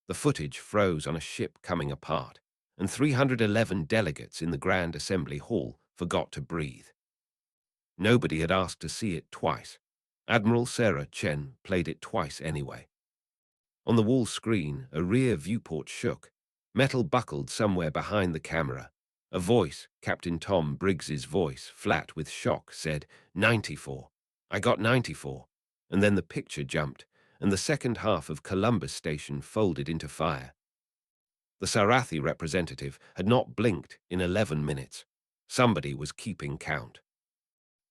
The footage froze on a ship coming apart, and 311 delegates in the Grand Assembly Hall forgot to breathe. Nobody had asked to see it twice. Admiral Sarah Chen played it twice anyway. On the wall screen, a rear viewport shook. Metal buckled somewhere behind the camera. A voice, Captain Tom Briggs's voice, flat with shock, said, 94. I got 94. And then the picture jumped, and the second half of Columbus Station folded into fire. The Sarathi representative had not blinked in 11 minutes. Somebody was keeping count.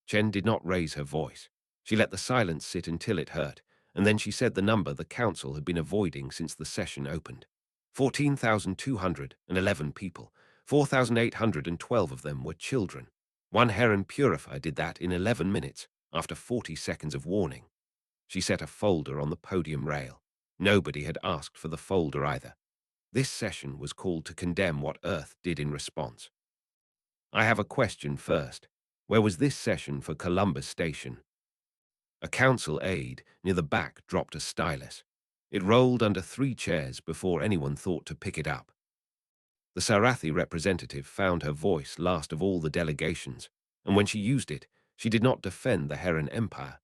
Chen did not raise her voice. She let the silence sit until it hurt, and then she said the number the council had been avoiding since the session opened. 14,211 people. 4,812 of them were children. One Heron purifier did that in 11 minutes, after 40 seconds of warning. She set a folder on the podium rail. Nobody had asked for the folder either. This session was called to condemn what Earth did in response. I have a question first. Where was this session for Columbus Station? A council aide near the back dropped a stylus. It rolled under 3 chairs before anyone thought to pick it up. The Sarathi representative found her voice last of all the delegations, and when she used it, she did not defend the Heron Empire.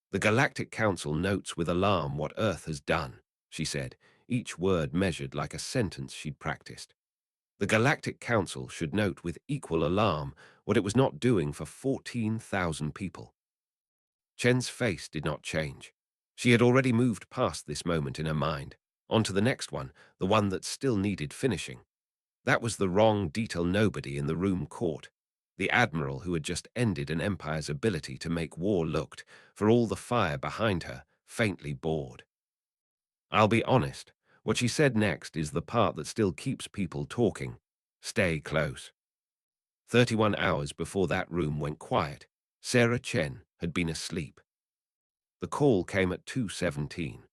The Galactic Council notes with alarm what Earth has done, she said, each word measured like a sentence she'd practiced. The Galactic Council should note with equal alarm what it was not doing for 14,000 people. Chen's face did not change. She had already moved past this moment in her mind, on to the next one, the one that still needed finishing. That was the wrong detail nobody in the room caught. The admiral who had just ended an empire's ability to make war looked, for all the fire behind her, faintly bored. I'll be honest, what she said next is the part that still keeps people talking. Stay close. 31 hours before that room went quiet, Sarah Chen had been asleep. The call came at 2:17.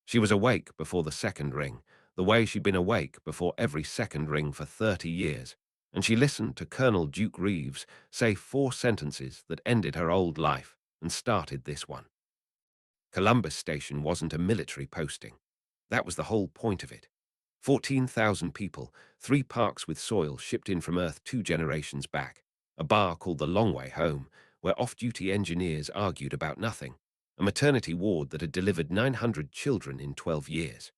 She was awake before the second ring, the way she'd been awake before every second ring for 30 years, and she listened to Colonel Duke Reeves say 4 sentences that ended her old life and started this one. Columbus Station wasn't a military posting. That was the whole point of it. 14,000 people, 3 parks with soil shipped in from Earth 2 generations back, a bar called the Long Way Home, where off-duty engineers argued about nothing, a maternity ward that had delivered 900 children in 12 years.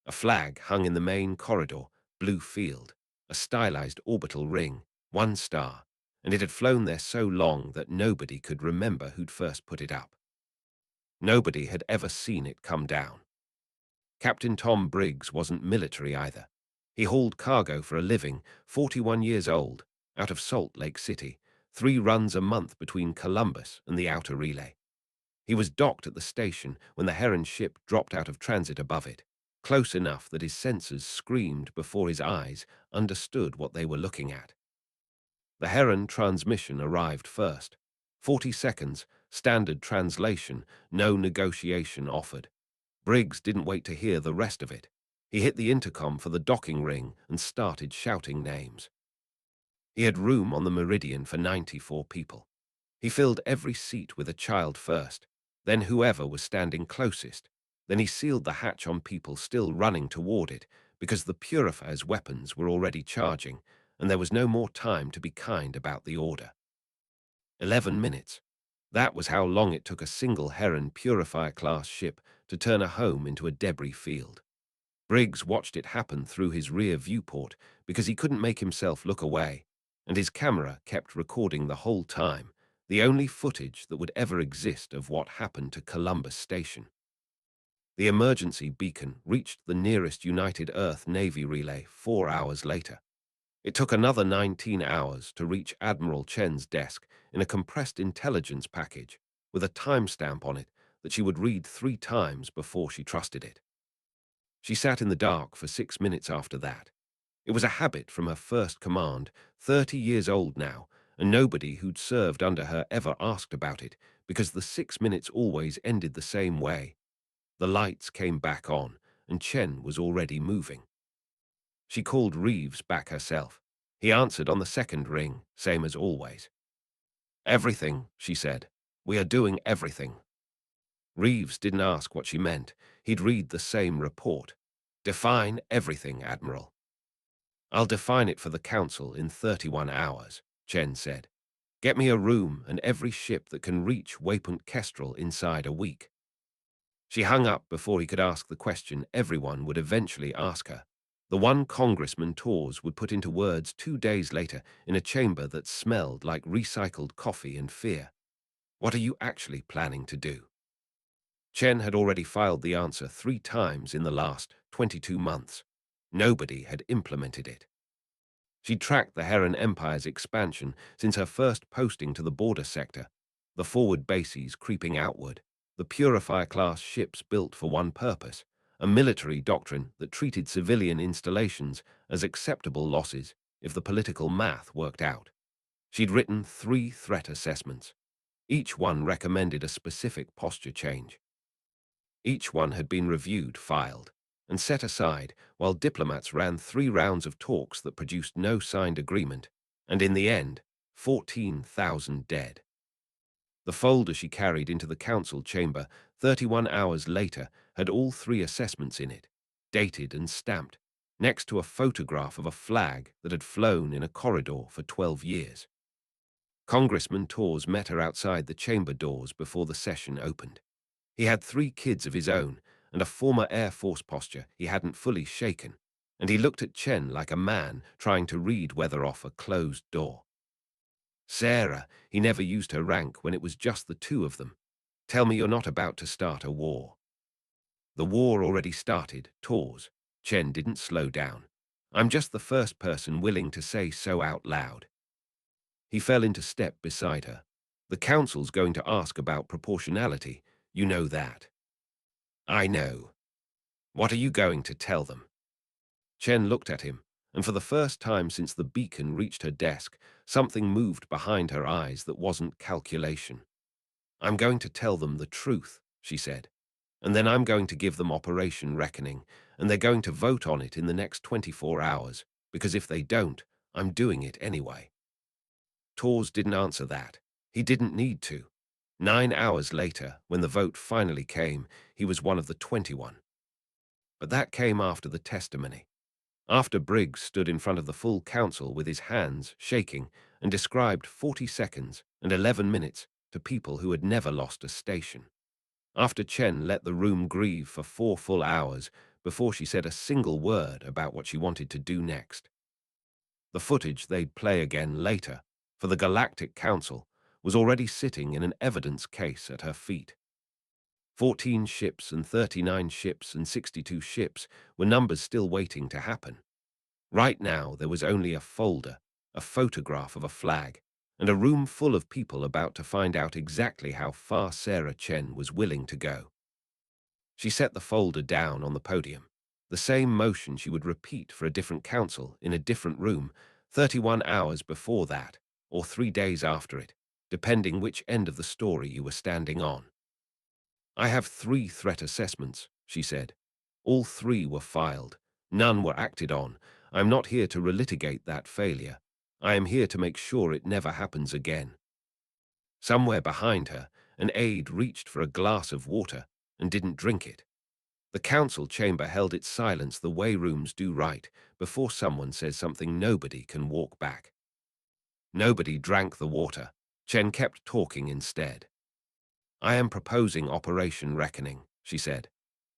A flag hung in the main corridor, blue field, a stylized orbital ring, 1 star, and it had flown there so long that nobody could remember who'd first put it up. Nobody had ever seen it come down. Captain Tom Briggs wasn't military either. He hauled cargo for a living, 41 years old, out of Salt Lake City, 3 runs a month between Columbus and the outer relay. He was docked at the station when the Heron ship dropped out of transit above it, close enough that his sensors screamed before his eyes understood what they were looking at. The Heron transmission arrived first. 40 seconds, standard translation, no negotiation offered. Briggs didn't wait to hear the rest of it. He hit the intercom for the docking ring and started shouting names. He had room on the Meridian for 94 people. He filled every seat with a child first, then whoever was standing closest. Then he sealed the hatch on people still running toward it because the purifier's weapons were already charging, and there was no more time to be kind about the order. 11 minutes. That was how long it took a single Heron Purifier-class ship to turn a home into a debris field. Briggs watched it happen through his rear viewport because he couldn't make himself look away, and his camera kept recording the whole time, the only footage that would ever exist of what happened to Columbus Station. The emergency beacon reached the nearest United Earth Navy relay 4 hours later. It took another 19 hours to reach Admiral Chen's desk in a compressed intelligence package with a timestamp on it that she would read 3 times before she trusted it. She sat in the dark for 6 minutes after that. It was a habit from her first command, 30 years old now, and nobody who'd served under her ever asked about it because the 6 minutes always ended the same way. The lights came back on, and Chen was already moving. She called Reeves back herself. He answered on the second ring, same as always. Everything, she said. We are doing everything. Reeves didn't ask what she meant. He'd read the same report. Define everything, Admiral. I'll define it for the Council in 31 hours, Chen said. Get me a room and every ship that can reach Waypoint Kestrel inside a week. She hung up before he could ask the question everyone would eventually ask her. The one Congressman Tors would put into words 2 days later in a chamber that smelled like recycled coffee and fear. What are you actually planning to do? Chen had already filed the answer 3 times in the last 22 months. Nobody had implemented it. She tracked the Heron Empire's expansion since her first posting to the border sector, the forward bases creeping outward, the Purifier-class ships built for one purpose, a military doctrine that treated civilian installations as acceptable losses if the political math worked out. She'd written 3 threat assessments. Each one recommended a specific posture change. Each one had been reviewed, filed, and set aside while diplomats ran 3 rounds of talks that produced no signed agreement, and in the end, 14,000 dead. The folder she carried into the council chamber 31 hours later had all 3 assessments in it, dated and stamped, next to a photograph of a flag that had flown in a corridor for 12 years. Congressman Tors met her outside the chamber doors before the session opened. He had 3 kids of his own and a former Air Force posture he hadn't fully shaken, and he looked at Chen like a man trying to read weather off a closed door. Sarah, he never used her rank when it was just the 2 of them. Tell me you're not about to start a war. The war already started, Tors. Chen didn't slow down. I'm just the first person willing to say so out loud. He fell into step beside her. The council's going to ask about proportionality. You know that. I know. What are you going to tell them? Chen looked at him, and for the first time since the beacon reached her desk, something moved behind her eyes that wasn't calculation. I'm going to tell them the truth, she said, and then I'm going to give them Operation Reckoning, and they're going to vote on it in the next 24 hours, because if they don't, I'm doing it anyway. Tors didn't answer that. He didn't need to. 9 hours later, when the vote finally came, he was one of the 21. But that came after the testimony. After Briggs stood in front of the full council with his hands shaking and described 40 seconds and 11 minutes to people who had never lost a station. After Chen let the room grieve for 4 full hours before she said a single word about what she wanted to do next. The footage they'd play again later, for the Galactic Council, was already sitting in an evidence case at her feet. 14 ships and 39 ships and 62 ships were numbers still waiting to happen. Right now there was only a folder, a photograph of a flag, and a room full of people about to find out exactly how far Sarah Chen was willing to go. She set the folder down on the podium, the same motion she would repeat for a different council in a different room 31 hours before that, or 3 days after it, depending which end of the story you were standing on. I have 3 threat assessments, she said. All 3 were filed. None were acted on. I'm not here to relitigate that failure. I am here to make sure it never happens again. Somewhere behind her, an aide reached for a glass of water and didn't drink it. The council chamber held its silence the way rooms do right before someone says something nobody can walk back. Nobody drank the water. Chen kept talking instead. I am proposing Operation Reckoning, she said.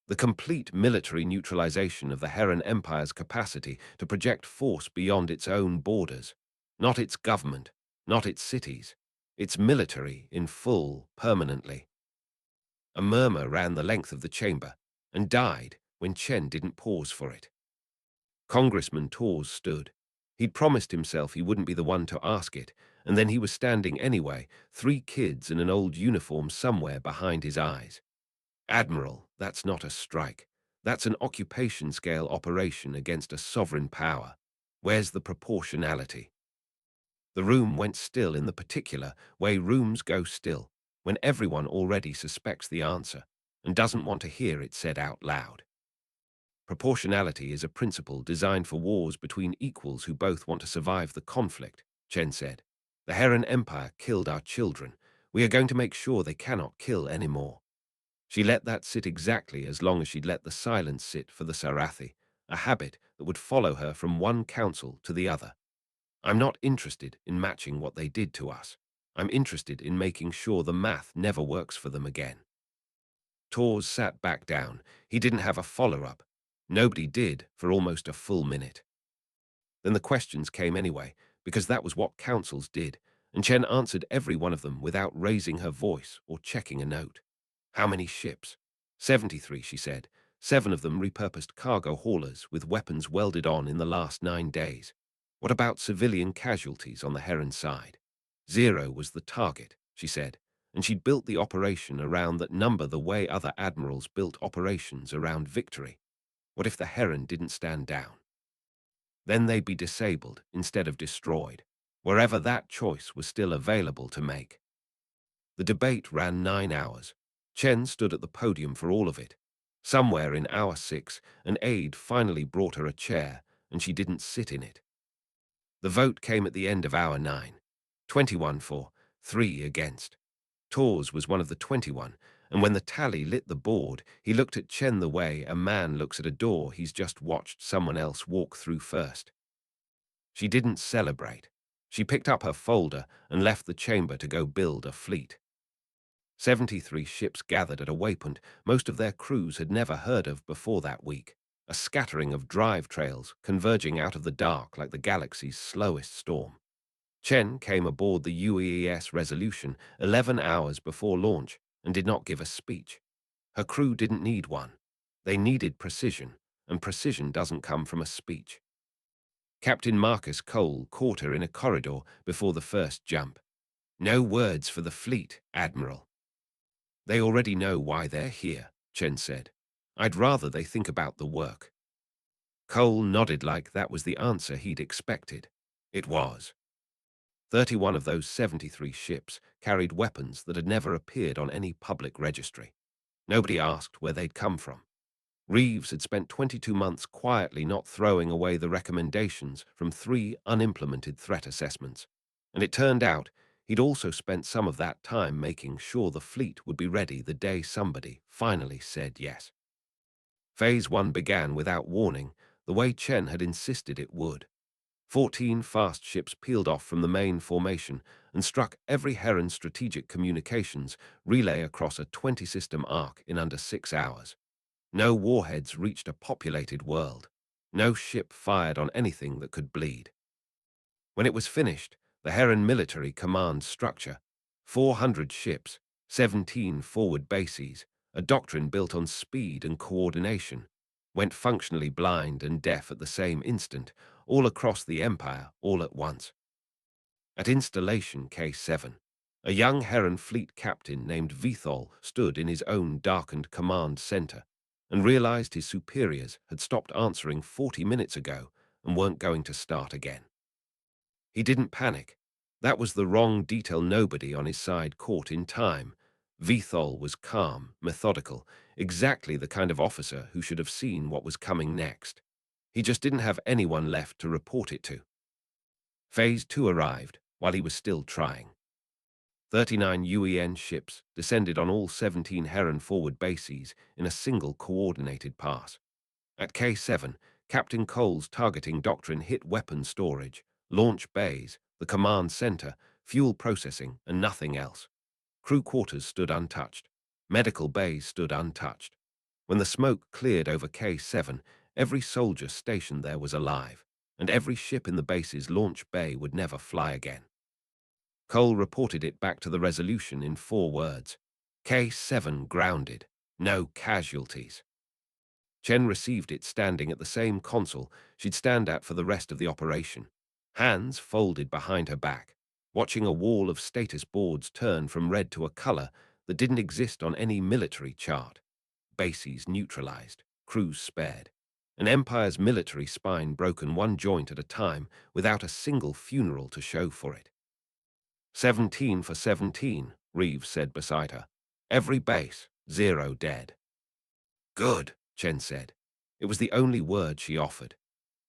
The complete military neutralization of the Heron Empire's capacity to project force beyond its own borders. Not its government, not its cities. Its military in full, permanently. A murmur ran the length of the chamber and died when Chen didn't pause for it. Congressman Tors stood. He'd promised himself he wouldn't be the one to ask it, and then he was standing anyway, 3 kids in an old uniform somewhere behind his eyes. Admiral, that's not a strike. That's an occupation-scale operation against a sovereign power. Where's the proportionality? The room went still in the particular way rooms go still, when everyone already suspects the answer and doesn't want to hear it said out loud. Proportionality is a principle designed for wars between equals who both want to survive the conflict, Chen said. The Heron Empire killed our children. We are going to make sure they cannot kill anymore. She let that sit exactly as long as she'd let the silence sit for the Sarathi, a habit that would follow her from one council to the other. I'm not interested in matching what they did to us. I'm interested in making sure the math never works for them again. Tors sat back down. He didn't have a follow-up. Nobody did for almost a full minute. Then the questions came anyway, because that was what councils did, and Chen answered every one of them without raising her voice or checking a note. How many ships? 73, she said. 7 of them repurposed cargo haulers with weapons welded on in the last 9 days. What about civilian casualties on the Heron side? 0 was the target, she said, and she'd built the operation around that number the way other admirals built operations around victory. What if the Heron didn't stand down? Then they'd be disabled instead of destroyed, wherever that choice was still available to make. The debate ran 9 hours. Chen stood at the podium for all of it. Somewhere in hour 6, an aide finally brought her a chair, and she didn't sit in it. The vote came at the end of hour 9. 21 for, 3 against. Tors was one of the 21, and when the tally lit the board, he looked at Chen the way a man looks at a door he's just watched someone else walk through first. She didn't celebrate. She picked up her folder and left the chamber to go build a fleet. 73 ships gathered at a waypoint most of their crews had never heard of before that week, a scattering of drive trails converging out of the dark like the galaxy's slowest storm. Chen came aboard the UEES Resolution 11 hours before launch and did not give a speech. Her crew didn't need one. They needed precision, and precision doesn't come from a speech. Captain Marcus Cole caught her in a corridor before the first jump. No words for the fleet, Admiral. They already know why they're here, Chen said. I'd rather they think about the work. Cole nodded like that was the answer he'd expected. It was. 31 of those 73 ships carried weapons that had never appeared on any public registry. Nobody asked where they'd come from. Reeves had spent 22 months quietly not throwing away the recommendations from 3 unimplemented threat assessments, and it turned out he'd also spent some of that time making sure the fleet would be ready the day somebody finally said yes. Phase 1 began without warning, the way Chen had insisted it would. 14 fast ships peeled off from the main formation and struck every Heron strategic communications relay across a 20-system arc in under 6 hours. No warheads reached a populated world. No ship fired on anything that could bleed. When it was finished, the Heron military command structure, 400 ships, 17 forward bases, a doctrine built on speed and coordination, went functionally blind and deaf at the same instant, all across the Empire, all at once. At installation K7, a young Heron fleet captain named Vithol stood in his own darkened command center and realized his superiors had stopped answering 40 minutes ago and weren't going to start again. He didn't panic. That was the wrong detail nobody on his side caught in time. Vithol was calm, methodical, exactly the kind of officer who should have seen what was coming next. He just didn't have anyone left to report it to. Phase 2 arrived while he was still trying. 39 UEN ships descended on all 17 Heron forward bases in a single coordinated pass. At K7, Captain Cole's targeting doctrine hit weapon storage, launch bays, the command center, fuel processing, and nothing else. Crew quarters stood untouched. Medical bays stood untouched. When the smoke cleared over K7, every soldier stationed there was alive, and every ship in the base's launch bay would never fly again. Cole reported it back to the Resolution in 4 words. K7 grounded. No casualties. Chen received it standing at the same console she'd stand at for the rest of the operation, hands folded behind her back, watching a wall of status boards turn from red to a color that didn't exist on any military chart. Bases neutralized, crews spared. An empire's military spine broken one joint at a time without a single funeral to show for it. 17 for 17, Reeves said beside her. Every base, 0 dead. Good, Chen said. It was the only word she offered.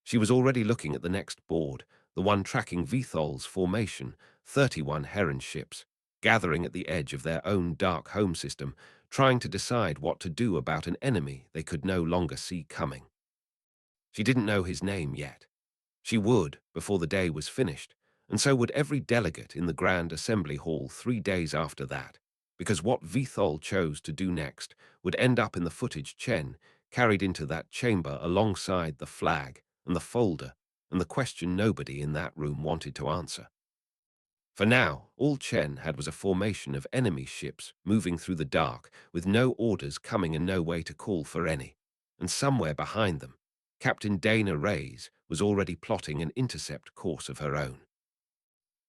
She was already looking at the next board, the one tracking Vithol's formation, 31 Heron ships, gathering at the edge of their own dark home system, trying to decide what to do about an enemy they could no longer see coming. She didn't know his name yet. She would before the day was finished, and so would every delegate in the Grand Assembly Hall 3 days after that, because what Vithol chose to do next would end up in the footage Chen carried into that chamber alongside the flag and the folder and the question nobody in that room wanted to answer. For now, all Chen had was a formation of enemy ships moving through the dark with no orders coming and no way to call for any. And somewhere behind them, Captain Dana Reyes was already plotting an intercept course of her own.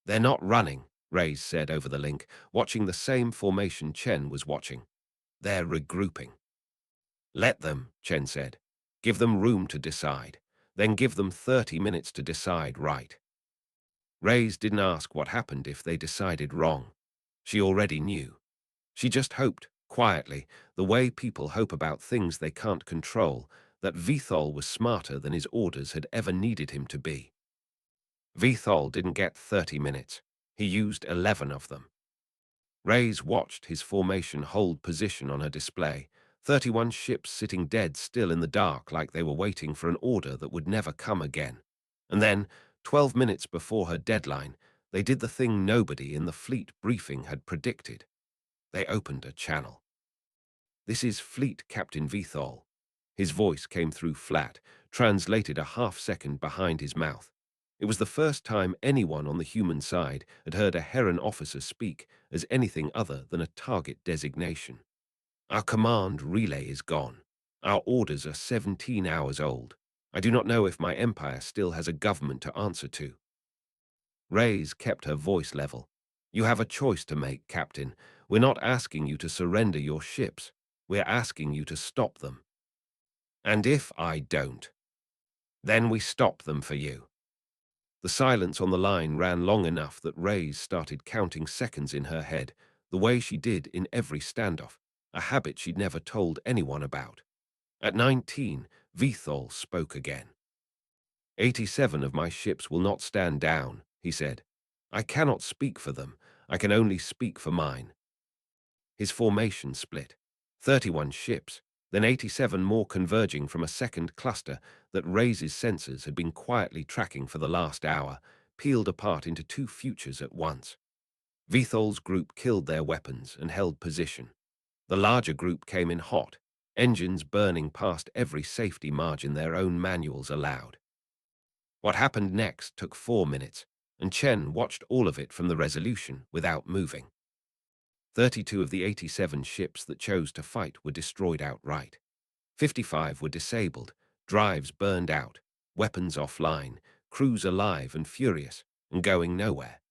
"They're not running," Reyes said over the link, watching the same formation Chen was watching. "They're regrouping." "Let them," Chen said. "Give them room to decide. Then give them 30 minutes to decide right." Reyes didn't ask what happened if they decided wrong. She already knew. She just hoped, quietly, the way people hope about things they can't control, that Vithol was smarter than his orders had ever needed him to be. Vithol didn't get 30 minutes. He used 11 of them. Reyes watched his formation hold position on her display, 31 ships sitting dead still in the dark like they were waiting for an order that would never come again. And then, 12 minutes before her deadline, they did the thing nobody in the fleet briefing had predicted. They opened a channel. "This is Fleet Captain Vithol." His voice came through flat, translated a half-second behind his mouth. It was the first time anyone on the human side had heard a Heron officer speak as anything other than a target designation. "Our command relay is gone. Our orders are 17 hours old. I do not know if my empire still has a government to answer to." Reyes kept her voice level. "You have a choice to make, Captain. We're not asking you to surrender your ships. We're asking you to stop them. And if I don't, then we stop them for you." The silence on the line ran long enough that Reyes started counting seconds in her head, the way she did in every standoff, a habit she'd never told anyone about. At 19, Vithol spoke again. 87 of my ships will not stand down," he said. "I cannot speak for them. I can only speak for mine." His formation split. 31 ships, then 87 more converging from a second cluster that Reyes' sensors had been quietly tracking for the last hour, peeled apart into two futures at once. Vithol's group killed their weapons and held position. The larger group came in hot, engines burning past every safety margin their own manuals allowed. What happened next took 4 minutes, and Chen watched all of it from the resolution without moving. 32 of the 87 ships that chose to fight were destroyed outright. 55 were disabled, drives burned out, weapons offline, crews alive and furious, and going nowhere.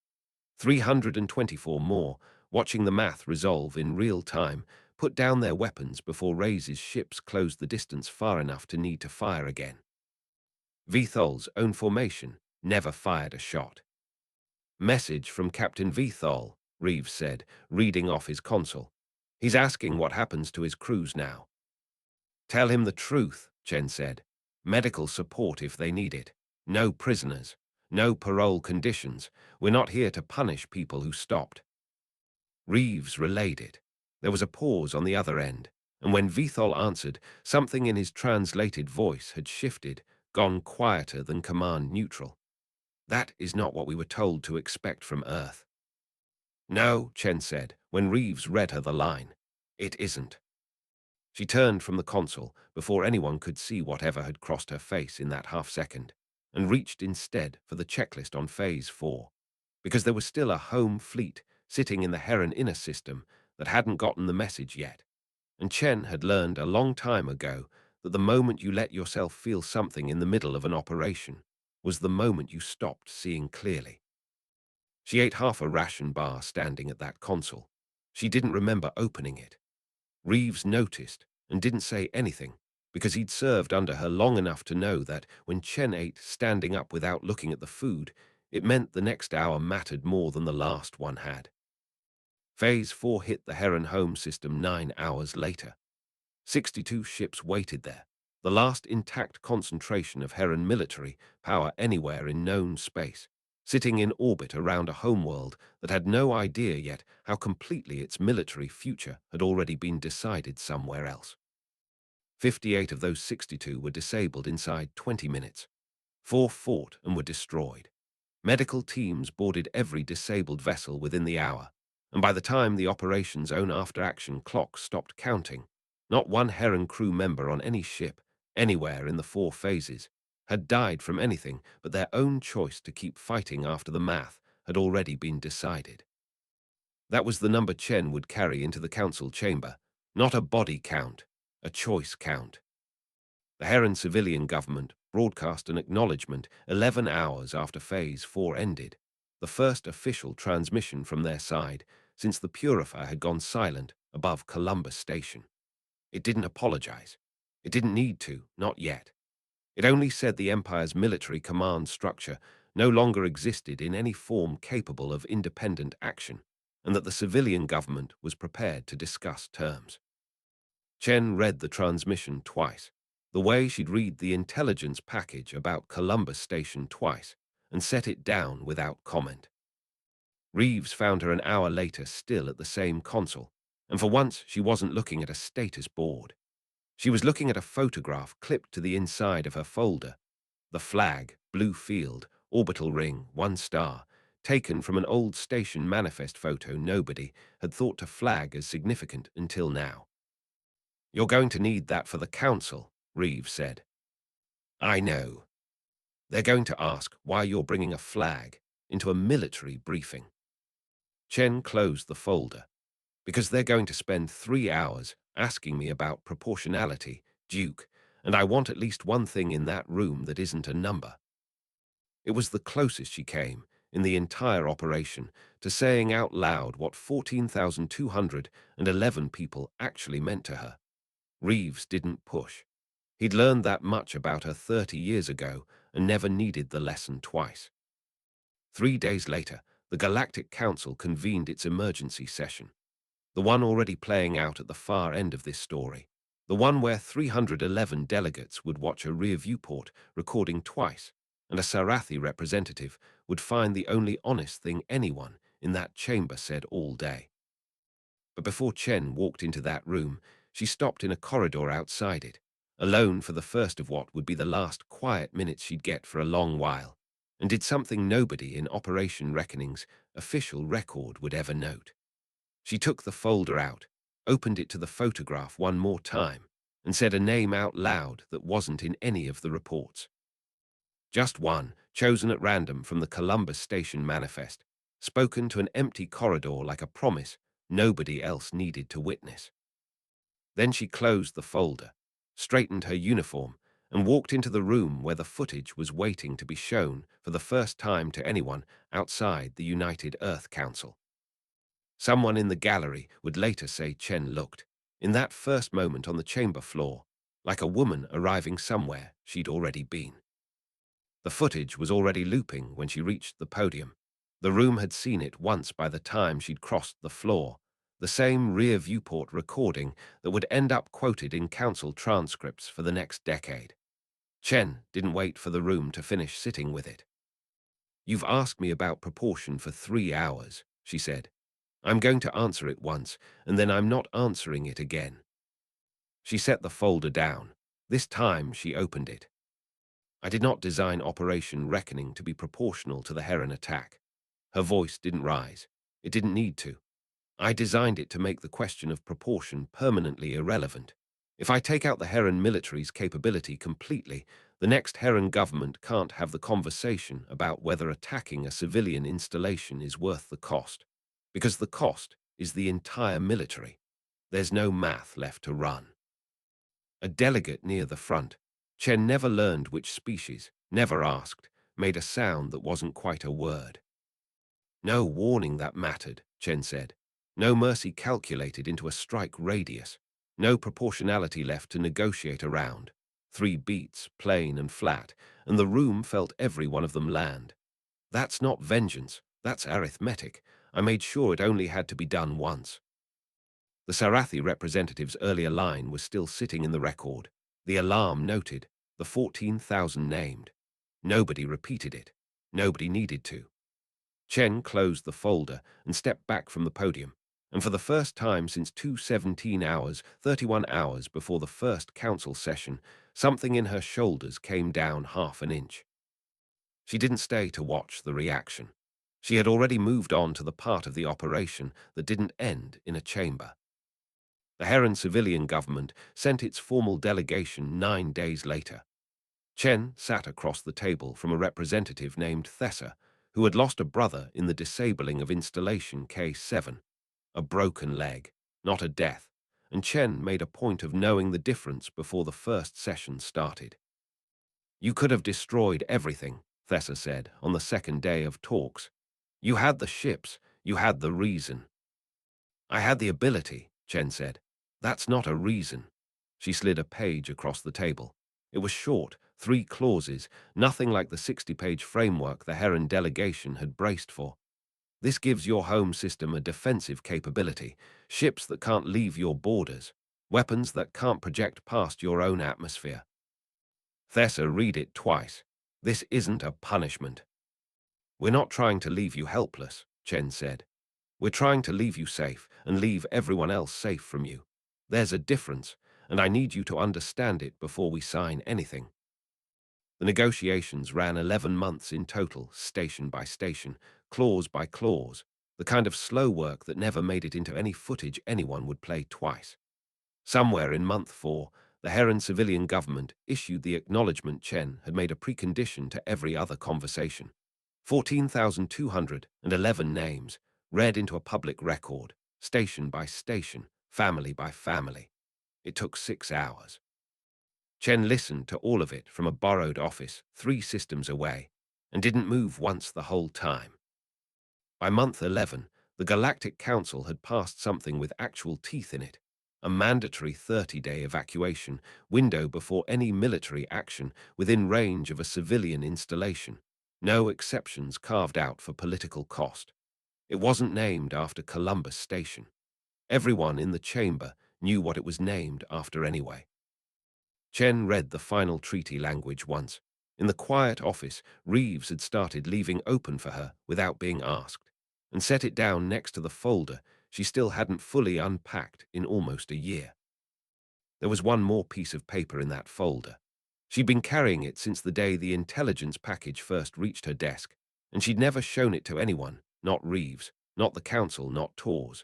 324 more, watching the math resolve in real time, put down their weapons before Reyes' ships closed the distance far enough to need to fire again. Vithol's own formation never fired a shot. "Message from Captain Vithol," Reeves said, reading off his console. "He's asking what happens to his crews now." "Tell him the truth," Chen said. "Medical support if they need it. No prisoners. No parole conditions. We're not here to punish people who stopped." Reeves relayed it. There was a pause on the other end, and when Vithol answered, something in his translated voice had shifted, gone quieter than command neutral. "That is not what we were told to expect from Earth." "No," Chen said, when Reeves read her the line. "It isn't." She turned from the console before anyone could see whatever had crossed her face in that half-second, and reached instead for the checklist on Phase 4, because there was still a home fleet sitting in the Heron Inner System that hadn't gotten the message yet, and Chen had learned a long time ago that the moment you let yourself feel something in the middle of an operation was the moment you stopped seeing clearly. She ate half a ration bar standing at that console. She didn't remember opening it. Reeves noticed and didn't say anything because he'd served under her long enough to know that when Chen ate standing up without looking at the food, it meant the next hour mattered more than the last one had. Phase 4 hit the Heron home system 9 hours later. 62 ships waited there, the last intact concentration of Heron military power anywhere in known space. sitting in orbit around a homeworld that had no idea yet how completely its military future had already been decided somewhere else. 58 of those 62 were disabled inside 20 minutes. 4 fought and were destroyed. Medical teams boarded every disabled vessel within the hour, and by the time the operation's own after-action clock stopped counting, not one Heron crew member on any ship, anywhere in the 4 phases, had died from anything but their own choice to keep fighting after the math had already been decided. That was the number Chen would carry into the council chamber, not a body count, a choice count. The Heron civilian government broadcast an acknowledgement 11 hours after Phase 4 ended, the first official transmission from their side since the Purifier had gone silent above Columbus Station. It didn't apologize. It didn't need to, not yet. It only said the Empire's military command structure no longer existed in any form capable of independent action, and that the civilian government was prepared to discuss terms. Chen read the transmission twice, the way she'd read the intelligence package about Columbus Station twice, and set it down without comment. Reeves found her an hour later still at the same console, and for once she wasn't looking at a status board. She was looking at a photograph clipped to the inside of her folder. The flag, blue field, orbital ring, 1 star, taken from an old station manifest photo nobody had thought to flag as significant until now. "You're going to need that for the council," Reeves said. "I know. They're going to ask why you're bringing a flag into a military briefing." Chen closed the folder. "Because they're going to spend 3 hours asking me about proportionality, Duke, and I want at least one thing in that room that isn't a number." It was the closest she came, in the entire operation, to saying out loud what 14,211 people actually meant to her. Reeves didn't push. He'd learned that much about her 30 years ago and never needed the lesson twice. 3 days later, the Galactic Council convened its emergency session, the one already playing out at the far end of this story, the one where 311 delegates would watch a rear viewport recording twice, and a Sarathi representative would find the only honest thing anyone in that chamber said all day. But before Chen walked into that room, she stopped in a corridor outside it, alone for the first of what would be the last quiet minutes she'd get for a long while, and did something nobody in Operation Reckoning's official record would ever note. She took the folder out, opened it to the photograph one more time, and said a name out loud that wasn't in any of the reports. Just one, chosen at random from the Columbus Station manifest, spoken to an empty corridor like a promise nobody else needed to witness. Then she closed the folder, straightened her uniform, and walked into the room where the footage was waiting to be shown for the first time to anyone outside the United Earth Council. Someone in the gallery would later say Chen looked, in that first moment on the chamber floor, like a woman arriving somewhere she'd already been. The footage was already looping when she reached the podium. The room had seen it once by the time she'd crossed the floor, the same rear viewport recording that would end up quoted in council transcripts for the next decade. Chen didn't wait for the room to finish sitting with it. "You've asked me about proportion for 3 hours, she said. "I'm going to answer it once, and then I'm not answering it again." She set the folder down. This time she opened it. "I did not design Operation Reckoning to be proportional to the Heron attack." Her voice didn't rise. It didn't need to. "I designed it to make the question of proportion permanently irrelevant. If I take out the Heron military's capability completely, the next Heron government can't have the conversation about whether attacking a civilian installation is worth the cost, because the cost is the entire military. There's no math left to run." A delegate near the front, Chen never learned which species, never asked, made a sound that wasn't quite a word. "No warning that mattered," Chen said. "No mercy calculated into a strike radius. No proportionality left to negotiate around. 3 beats, plain and flat, and the room felt every one of them land. That's not vengeance, that's arithmetic. I made sure it only had to be done once." The Sarathi representative's earlier line was still sitting in the record. The alarm noted, the 14,000 named. Nobody repeated it. Nobody needed to. Chen closed the folder and stepped back from the podium, and for the first time since 2:17 hours, 31 hours before the first council session, something in her shoulders came down half an inch. She didn't stay to watch the reaction. She had already moved on to the part of the operation that didn't end in a chamber. The Heron civilian government sent its formal delegation 9 days later. Chen sat across the table from a representative named Thessa, who had lost a brother in the disabling of installation K7, a broken leg, not a death, and Chen made a point of knowing the difference before the first session started. You could have destroyed everything, Thessa said, on the second day of talks. You had the ships, you had the reason. I had the ability, Chen said. That's not a reason. She slid a page across the table. It was short, 3 clauses, nothing like the 60-page framework the Heron delegation had braced for. This gives your home system a defensive capability, ships that can't leave your borders, weapons that can't project past your own atmosphere. Thessa, read it twice. This isn't a punishment. We're not trying to leave you helpless, Chen said. We're trying to leave you safe and leave everyone else safe from you. There's a difference, and I need you to understand it before we sign anything. The negotiations ran 11 months in total, station by station, clause by clause, the kind of slow work that never made it into any footage anyone would play twice. Somewhere in month 4, the Heron civilian government issued the acknowledgement Chen had made a precondition to every other conversation. 14,211 names, read into a public record, station by station, family by family. It took 6 hours. Chen listened to all of it from a borrowed office 3 systems away and didn't move once the whole time. By month 11, the Galactic Council had passed something with actual teeth in it, a mandatory 30-day evacuation window before any military action within range of a civilian installation, no exceptions carved out for political cost. It wasn't named after Columbus Station. Everyone in the chamber knew what it was named after anyway. Chen read the final treaty language once. In the quiet office, Reeves had started leaving open for her without being asked, and set it down next to the folder she still hadn't fully unpacked in almost a year. There was one more piece of paper in that folder. She'd been carrying it since the day the intelligence package first reached her desk, and she'd never shown it to anyone, not Reeves, not the council, not Tors.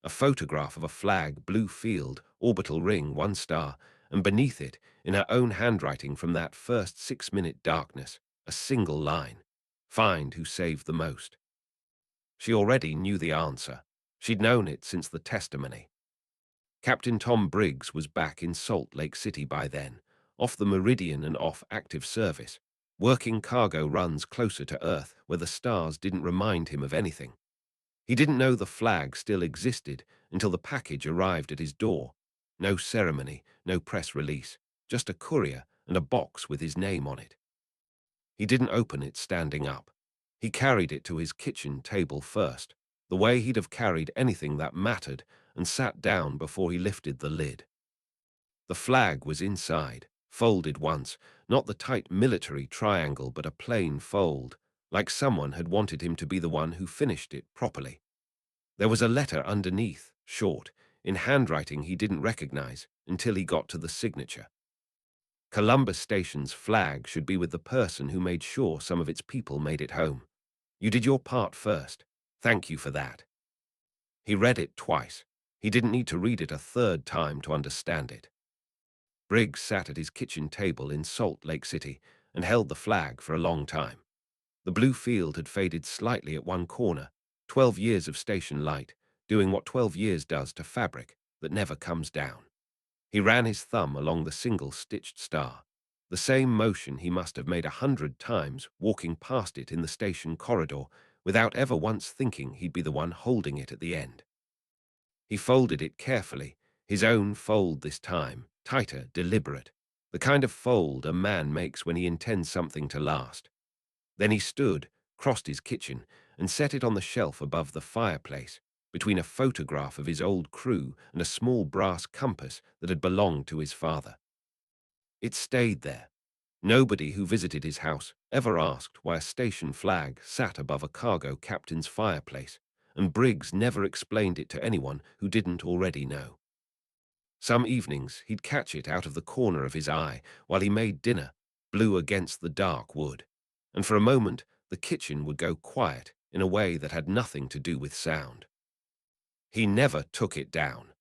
A photograph of a flag, blue field, orbital ring, 1 star, and beneath it, in her own handwriting from that first 6-minute darkness, a single line: find who saved the most. She already knew the answer. She'd known it since the testimony. Captain Tom Briggs was back in Salt Lake City by then, off the Meridian and off active service, working cargo runs closer to Earth where the stars didn't remind him of anything. He didn't know the flag still existed until the package arrived at his door. No ceremony, no press release, just a courier and a box with his name on it. He didn't open it standing up. He carried it to his kitchen table first, the way he'd have carried anything that mattered, and sat down before he lifted the lid. The flag was inside, folded once, not the tight military triangle but a plain fold, like someone had wanted him to be the one who finished it properly. There was a letter underneath, short, in handwriting he didn't recognize until he got to the signature. Columbus Station's flag should be with the person who made sure some of its people made it home. You did your part first. Thank you for that. He read it twice. He didn't need to read it a third time to understand it. Briggs sat at his kitchen table in Salt Lake City and held the flag for a long time. The blue field had faded slightly at one corner, 12 years of station light, doing what 12 years does to fabric that never comes down. He ran his thumb along the single-stitched star, the same motion he must have made 100 times walking past it in the station corridor without ever once thinking he'd be the one holding it at the end. He folded it carefully, his own fold this time, tighter, deliberate, the kind of fold a man makes when he intends something to last. Then he stood, crossed his kitchen, and set it on the shelf above the fireplace, between a photograph of his old crew and a small brass compass that had belonged to his father. It stayed there. Nobody who visited his house ever asked why a station flag sat above a cargo captain's fireplace, and Briggs never explained it to anyone who didn't already know. Some evenings he'd catch it out of the corner of his eye while he made dinner, blue against the dark wood, and for a moment the kitchen would go quiet in a way that had nothing to do with sound. He never took it down.